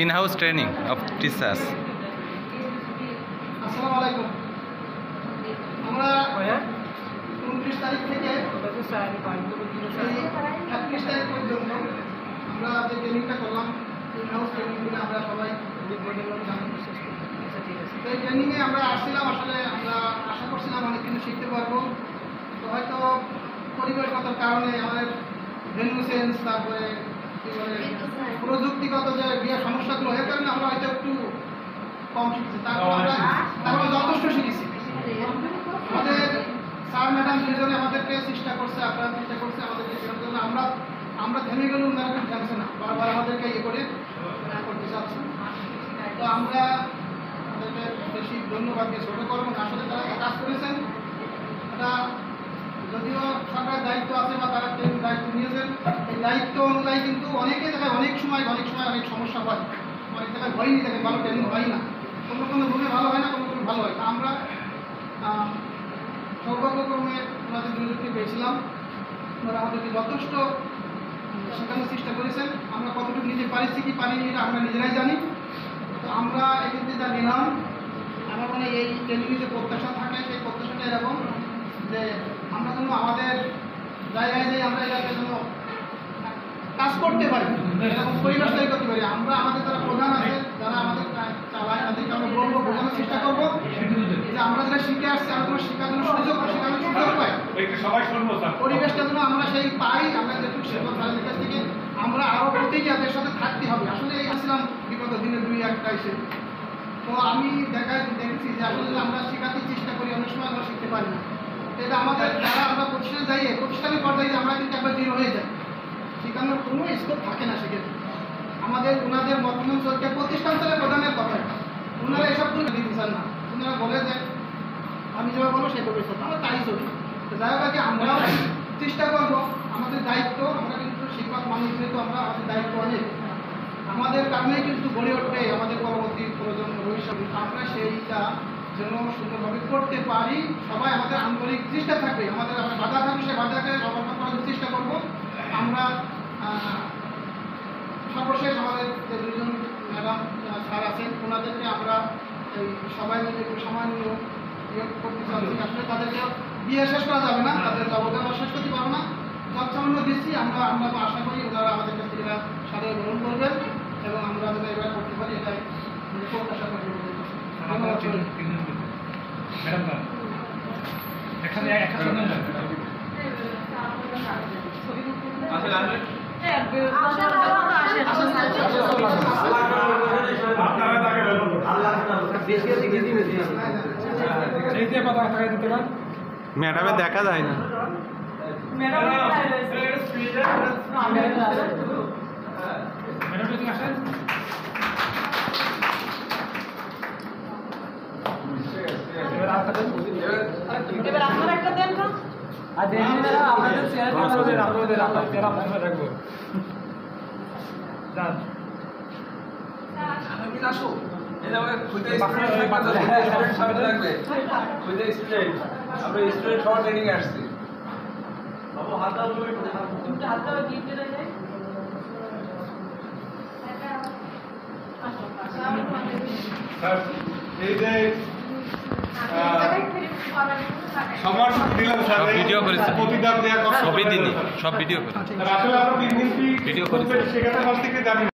in-house training of teachers. আসসালামু আলাইকুম। আমরা 29 তারিখ থেকে 31 তারিখ পর্যন্ত আমরা যে ট্রেনিংটা করলাম in-house ট্রেনিংগুলো আমরা সবাই জানি। এই ট্রেনিংয়ে আমরা আসছিলাম, আসলে আমরা আশা করছিলাম অনেক কিছু শিখতে পারবো। তো হয়তো পরিবেশগত কারণে আমাদের ভেন্যু চেঞ্জ, তারপরে কী বলে প্রযুক্তিগত যে বিয়ের সমস্যাগুলো এর কারণে আমরা হয়তো একটু কম শিখেছি। তারপরে যথেষ্ট শিখেছি। আমাদের স্যার ম্যাডাম দুজনে আমাদেরকে চেষ্টা করছে, আপনারা চেষ্টা করছে আমাদেরকে শেখানোর জন্য। আমরা থেমে গেলে ওনারা কিন্তু জানছে না, বারবার আমাদেরকে ইয়ে করে করতে চাচ্ছে। তো আমরা আমাদেরকে বেশি ধন্যবাদ দিয়ে ছোটো করবো না। আসলে তারা কাজ করেছেন, এটা যদিও সরকারের দায়িত্ব আছে বা তারা দায়িত্ব নিয়েছেন, এই দায়িত্ব অনুযায়ী কিন্তু অনেকে জায়গায় অনেক সময় অনেক সমস্যা হয়, অনেক জায়গায় হয়নি, জায়গায় ভালো ট্রেনিং হয় না, কোনো রুমে ভালো হয় না, কোনো ভালো হয়। আমরা সৌভাগ্যক্রমে ওনাদের দুজনকে পেয়েছিলাম। ওনারা আমাদেরকে যথেষ্ট শেখানোর চেষ্টা করেছেন। আমরা কতটুকু নিজে পারিছি কি পারিনি এটা আমরা নিজেরাই জানি। তো আমরা এক্ষেত্রে যা নিলাম, আমার মনে এই ট্রেনিংয়ে যে প্রত্যাশা থাকে সেই প্রত্যাশাটা এরকম যে আমরা যেন আমাদের জায়গায় যে আমরা এলাকায় যেন কাজ করতে পারি, এরকম পরিবেশ তৈরি করতে পারি। আমরা আমাদের যারা প্রধান আছে, যারা আমাদের চালায়, তাদেরকে আমরা বলবো, বোঝানোর চেষ্টা করবো যে আমরা যারা শিখে আসছি, আমরা শেখানোর সুযোগ পাই, পরিবেশটা যেন আমরা সেই পাই। আমরা যেটুকু শিখবো তাদের কাছ থেকে আমরা আরও প্রতিটি এদের সাথে থাকতে হবে। আসলে এই আসলাম বিগত দিনে 2-1টা এসে, তো আমি দেখেছি যে আসলে আমরা শেখাতে চেষ্টা করি, অনেক সময় আমরা শিখতে পারি না। এটা আমাদের যারা আমরা প্রতিষ্ঠানে যাই, প্রতিষ্ঠানের পর্যায়ে আমরা কিন্তু একবার জিরো হয়ে যাই, শেখানোর কোনো স্কোপ থাকে না। সেক্ষেত্রে আমাদের ওনাদের বর্তমান সরকার প্রতিষ্ঠান স্তরের প্রধানের কথা, ওনারা এসবগুলো দিতে চান না। ওনারা বলে যে আমি যেভাবে বলবো সেই করবে, আমরা তাই চলি। তো যাই হোক, আমরাও চেষ্টা করবো, আমাদের দায়িত্ব, আমরা কিন্তু শিক্ষক মানুষ যেহেতু আমরা আমাদের দায়িত্ব অনেক, আমাদের কারণে কিন্তু গড়ে উঠবে আমাদের পরবর্তী প্রজন্ম ভবিষ্যতে। আমরা সেইটা যেন সুন্দরভাবে করতে পারি, সবাই আমাদের আন্তরিক চেষ্টা থাকবে, আমাদের বাধা থাকবে, সেই বাধাকে ওভারকাম করার চেষ্টা করবো আমরা। সর্বশেষ আমাদের যে দুজন ম্যাডাম স্যার আছেন, ওনাদেরকে আমরা এই সবাই মিলে একটু সামান্য ইয়ে করতে চাচ্ছি। আসলে তাদেরকে বিয়ে শেষ করা যাবে না, তাদের অবদান শেষ করতে পারবো না, যৎসামান্য দিচ্ছি। আমরা আশা করি ওনারা আমাদের কাছ থেকে সাদরে গ্রহণ করবেন এবং আমরা যেন এবার করতে পারি, এটাই প্রত্যাশা করি। ম্যাডামে দেখা যায় না। এবার আপনারা একটা দেন তো, আর দেন না আপনাদের চেয়ারে রাখবো। যান আমি আসো, এটা আমাকে খুঁজে স্টুডেন্ট সামনে রাখবে, খুঁজে স্টুডেন্ট, আমরা স্টুডেন্ট সবার ট্রেনিং এ আসছি। বাবু হাত দাও, তুমি হাত দাও, গিফট দেন যাই। স্যার এই যে সবার দিলাম স্যার, ভিডিও করেছে, প্রতিদান দেওয়ার কথা সবই দিনই সব ভিডিও করে আসলে আমরা 3 দিন কি ভিডিও করেছে শেখাতে পারছি কি জানি না।